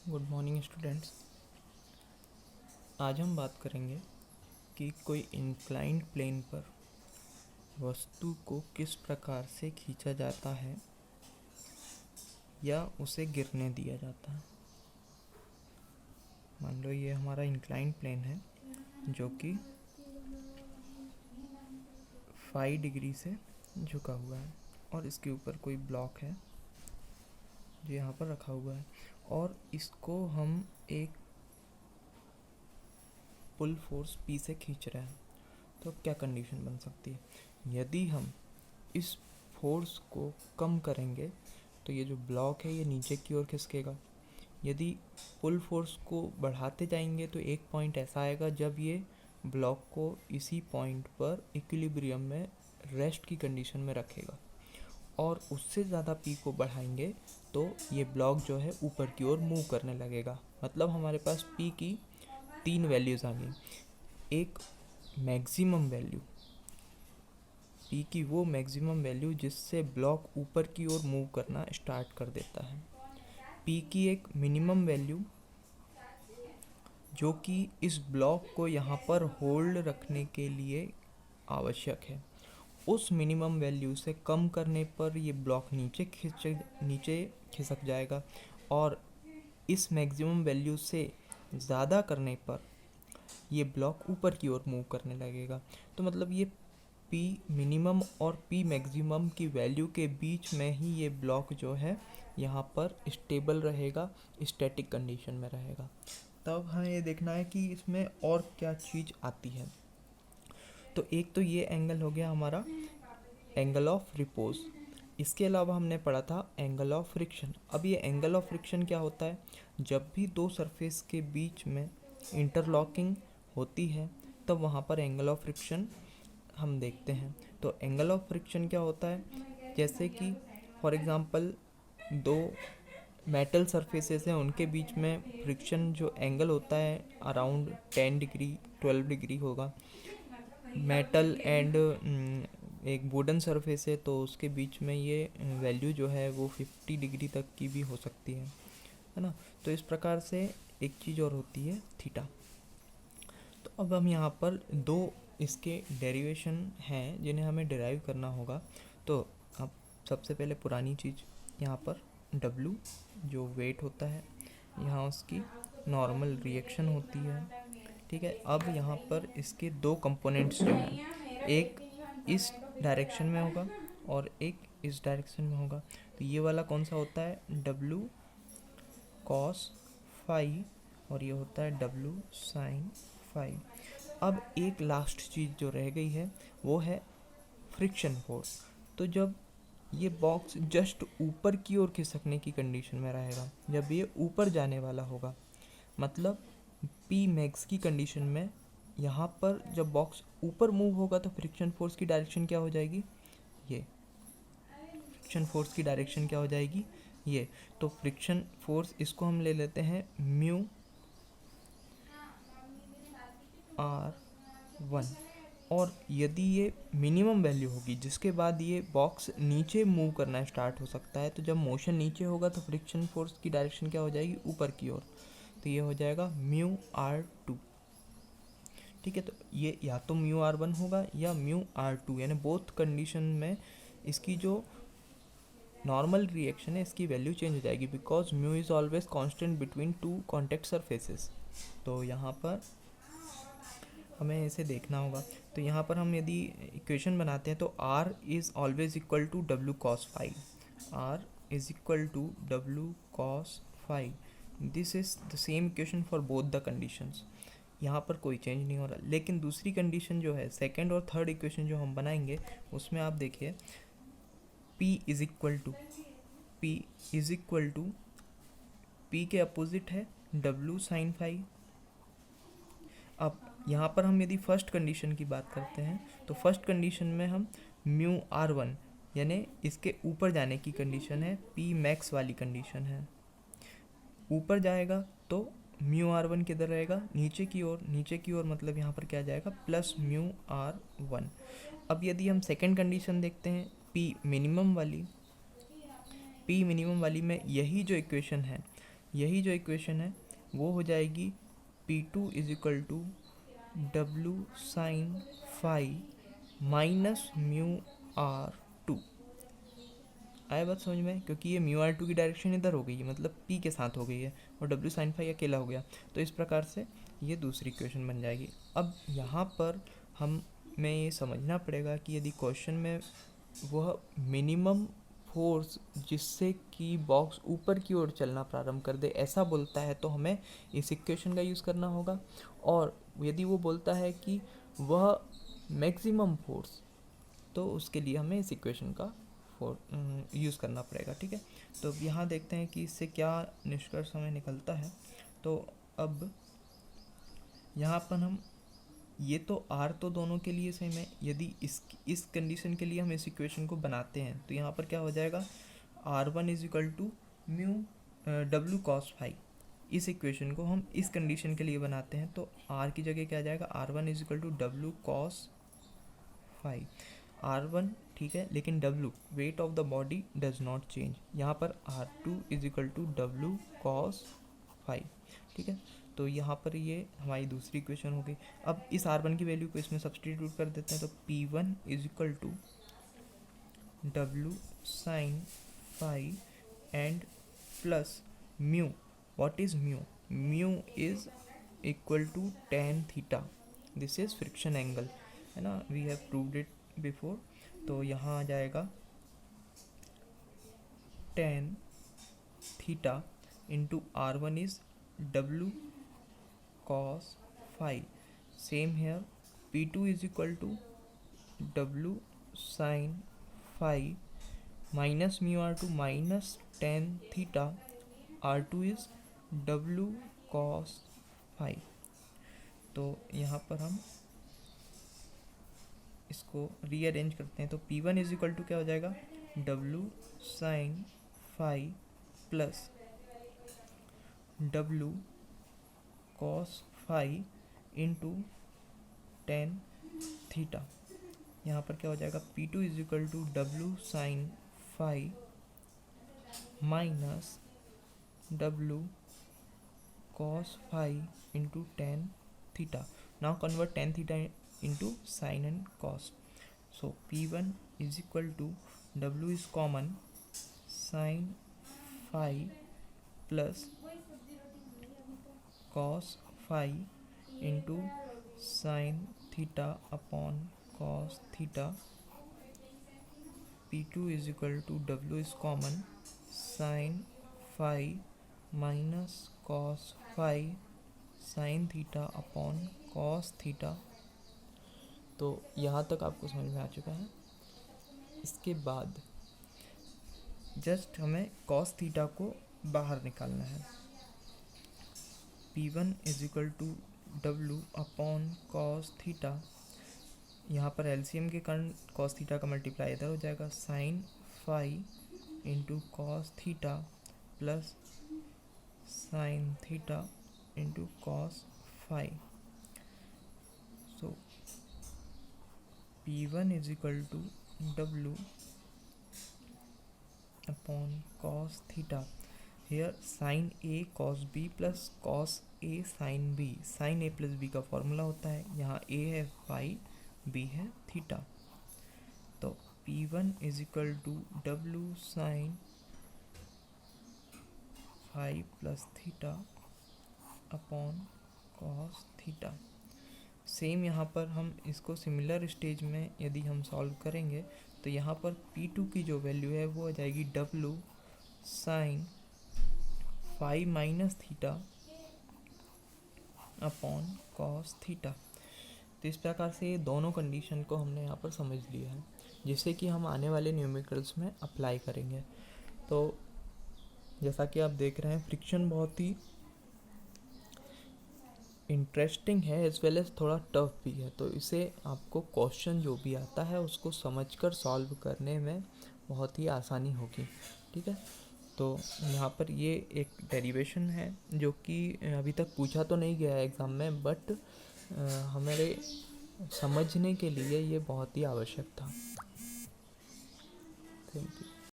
Good morning students. आज हम बात करेंगे कि कोई इंक्लाइंड प्लेन पर वस्तु को किस प्रकार से खींचा जाता है या उसे गिरने दिया जाता है। मान लो ये हमारा इंक्लाइंड प्लेन है जो कि 5 डिग्री से झुका हुआ है और इसके ऊपर कोई ब्लॉक है जो यहाँ पर रखा हुआ है और इसको हम एक पुल फोर्स P से खींच रहे हैं। तो अब क्या कंडीशन बन सकती है? यदि हम इस फोर्स को कम करेंगे तो ये जो ब्लॉक है ये नीचे की ओर खिसकेगा। यदि पुल फोर्स को बढ़ाते जाएंगे तो एक पॉइंट ऐसा आएगा जब ये ब्लॉक को इसी पॉइंट पर इक्विलिब्रियम में रेस्ट की कंडीशन में रखेगा और उससे ज़्यादा पी को बढ़ाएंगे तो ये ब्लॉक जो है ऊपर की ओर मूव करने लगेगा। मतलब हमारे पास पी की 3 वैल्यूज़ आ गई। एक मैक्सिमम वैल्यू, पी की वो मैक्सिमम वैल्यू जिससे ब्लॉक ऊपर की ओर मूव करना स्टार्ट कर देता है। पी की एक मिनिमम वैल्यू जो कि इस ब्लॉक को यहाँ पर होल्ड रखने के लिए आवश्यक है। उस मिनिमम वैल्यू से कम करने पर ये ब्लॉक नीचे खिसक जाएगा और इस मैक्सिमम वैल्यू से ज़्यादा करने पर ये ब्लॉक ऊपर की ओर मूव करने लगेगा। तो मतलब ये P मिनिमम और P मैक्सिमम की वैल्यू के बीच में ही ये ब्लॉक जो है यहाँ पर स्टेबल रहेगा, स्टैटिक कंडीशन में रहेगा। तब हमें ये देखना है कि इसमें और क्या चीज़ आती है। तो एक तो ये एंगल हो गया हमारा एंगल ऑफ रिपोज। इसके अलावा हमने पढ़ा था एंगल ऑफ फ्रिक्शन। अब ये एंगल ऑफ फ्रिक्शन क्या होता है? जब भी दो सरफेस के बीच में इंटरलॉकिंग होती है तब वहाँ पर एंगल ऑफ फ्रिक्शन हम देखते हैं। तो एंगल ऑफ फ्रिक्शन क्या होता है? जैसे कि फॉर एग्ज़ाम्पल दो मेटल सरफेसेस हैं, उनके बीच में फ्रिक्शन जो एंगल होता है अराउंड 10 डिग्री 12 डिग्री होगा। मेटल एंड एक वुडन सरफेस है तो उसके बीच में ये वैल्यू जो है वो 50 डिग्री तक की भी हो सकती है ना। तो इस प्रकार से एक चीज़ और होती है थीटा। तो अब हम यहाँ पर दो इसके डेरिवेशन हैं जिन्हें हमें डिराइव करना होगा। तो अब सबसे पहले पुरानी चीज़ यहाँ पर W जो वेट होता है, यहाँ उसकी नॉर्मल रिएक्शन होती है, ठीक है। अब यहाँ पर इसके दो कंपोनेंट्स जो हैं, एक इस डायरेक्शन में होगा और एक इस डायरेक्शन में होगा। तो ये वाला कौन सा होता है? W cos फाई और ये होता है W sin फाई। अब एक लास्ट चीज़ जो रह गई है वो है फ्रिक्शन फोर्स। तो जब ये बॉक्स जस्ट ऊपर की ओर खिसकने की कंडीशन में रहेगा, जब ये ऊपर जाने वाला होगा, मतलब P मैक्स की कंडीशन में, यहाँ पर जब बॉक्स ऊपर मूव होगा तो फ्रिक्शन फोर्स की डायरेक्शन क्या हो जाएगी? ये फ्रिक्शन फोर्स की डायरेक्शन क्या हो जाएगी? ये। तो फ्रिक्शन फोर्स इसको हम ले लेते हैं म्यू R1। और यदि ये मिनिमम वैल्यू होगी जिसके बाद ये बॉक्स नीचे मूव करना स्टार्ट हो सकता है, तो जब मोशन नीचे होगा तो फ्रिक्शन फोर्स की डायरेक्शन क्या हो जाएगी? ऊपर की ओर। तो ये हो जाएगा म्यू R2, ठीक है। तो ये या तो म्यू R1 होगा या म्यू R2, यानी बोथ कंडीशन में इसकी जो नॉर्मल रिएक्शन है इसकी वैल्यू चेंज हो जाएगी, because mu is always constant between two contact surfaces. तो यहाँ पर हमें इसे देखना होगा। तो यहाँ पर हम यदि इक्वेशन बनाते हैं तो R is always equal to W cos phi. R is equal to W cos phi. This is the same equation for both the conditions. यहाँ पर कोई चेंज नहीं हो रहा। लेकिन दूसरी कंडीशन जो है, सेकेंड और थर्ड इक्वेशन जो हम बनाएंगे, उसमें आप देखिए P is equal to P के अपोजिट है W sin फाई। अब यहाँ पर हम यदि फर्स्ट कंडीशन की बात करते हैं तो फर्स्ट कंडीशन में हम म्यू R1 यानी इसके ऊपर जाने की कंडीशन है, P मैक्स वाली कंडीशन है। ऊपर जाएगा तो म्यू R1 किधर रहेगा? नीचे की ओर, मतलब यहाँ पर क्या जाएगा? Plus mu R1। अब यदि हम सेकेंड कंडीशन देखते हैं P मिनिमम वाली में यही जो इक्वेशन है यही जो इक्वेशन है वो हो जाएगी P2 is equal to W sine phi minus mu R two. आया बात समझ में? क्योंकि ये म्यू आर टू की डायरेक्शन इधर हो गई है, मतलब P के साथ हो गई है, और W साइन फाई अकेला हो गया। तो इस प्रकार से ये दूसरी इक्वेशन बन जाएगी। अब यहाँ पर हमें ये समझना पड़ेगा कि यदि क्वेश्चन में वह मिनिमम फोर्स जिससे कि बॉक्स ऊपर की ओर चलना प्रारंभ कर दे ऐसा बोलता है तो हमें इस इक्वेशन का यूज़ करना होगा। और यदि वो बोलता है कि वह मैक्सिमम फोर्स, तो उसके लिए हमें इस इक्वेशन का यूज़ करना पड़ेगा। ठीक है, तो अब यहाँ देखते हैं कि इससे क्या निष्कर्ष हमें निकलता है। तो अब यहाँ पर हम ये तो R तो दोनों के लिए सेम है। यदि इस कंडीशन के लिए हम इस इक्वेशन को बनाते हैं तो यहाँ पर क्या हो जाएगा, R1 is equal to mu W cos phi. इस इक्वेशन को हम इस कंडीशन के लिए बनाते हैं तो R की जगह क्या आ जाएगा, R1 is equal to W cos phi. R1 ठीक है, लेकिन W weight of the body does not change. यहाँ पर R2 is equal to W cos phi. ठीक है, तो यहाँ पर ये हमारी दूसरी इक्वेशन हो गई। अब इस R1 की वैल्यू को इसमें सब्सटीट्यूट कर देते हैं तो P1 is equal to W sine phi and plus mu. What is mu? Mu is equal to tan theta. This is friction angle, है ना, we have proved it before. तो यहाँ आ जाएगा tan theta into R1 is W cos phi. Same here, P2 is equal to W sin phi minus mu R2 minus tan theta, R2 is W cos phi. तो यहाँ पर हम इसको rearrange करते हैं तो P1 इज इक्वल टू क्या हो जाएगा, W sin phi plus W cos phi into tan theta. यहाँ पर क्या हो जाएगा, P2 is equal to W sine phi minus W cos phi into tan theta. Now convert tan theta into sine and cos. So P1 is equal to W is common sin phi plus cos phi into sin theta upon cos theta. P2 is equal to W is common sin phi minus cos phi sin theta upon cos theta. तो यहाँ तक आपको समझ में आ चुका है। इसके बाद जस्ट हमें cos थीटा को बाहर निकालना है। P1 is equal to W upon cos theta. यहाँ पर एलसीएम के कारण cos थीटा का मल्टीप्लाई इधर हो जाएगा, sine phi into cos theta plus sine theta into cos phi. So P1 is equal to W upon cos theta. Here sin A cos B plus cos A sin B. sin A plus B का formula होता है। यहाँ A है phi, B है theta. तो P1 is equal to W sin phi plus theta upon cos theta. Same यहाँ पर हम इसको सिमिलर स्टेज में यदि हम सॉल्व करेंगे तो यहाँ पर P2 की जो वैल्यू है वो आ जाएगी W sine phi minus theta upon cos theta. तो इस प्रकार से ये दोनों कंडीशन को हमने यहाँ पर समझ लिया है, जिससे कि हम आने वाले न्यूमेरिकल्स में अप्लाई करेंगे। तो जैसा कि आप देख रहे हैं, फ्रिक्शन बहुत ही इंटरेस्टिंग है एज वेल एज थोड़ा टफ भी है। तो इसे आपको क्वेश्चन जो भी आता है उसको समझकर सॉल्व करने में बहुत ही आसानी होगी। ठीक है, तो यहाँ पर ये एक डेरिवेशन है जो कि अभी तक पूछा तो नहीं गया है एग्ज़ाम में, बट हमारे समझने के लिए ये बहुत ही आवश्यक था। Thank you.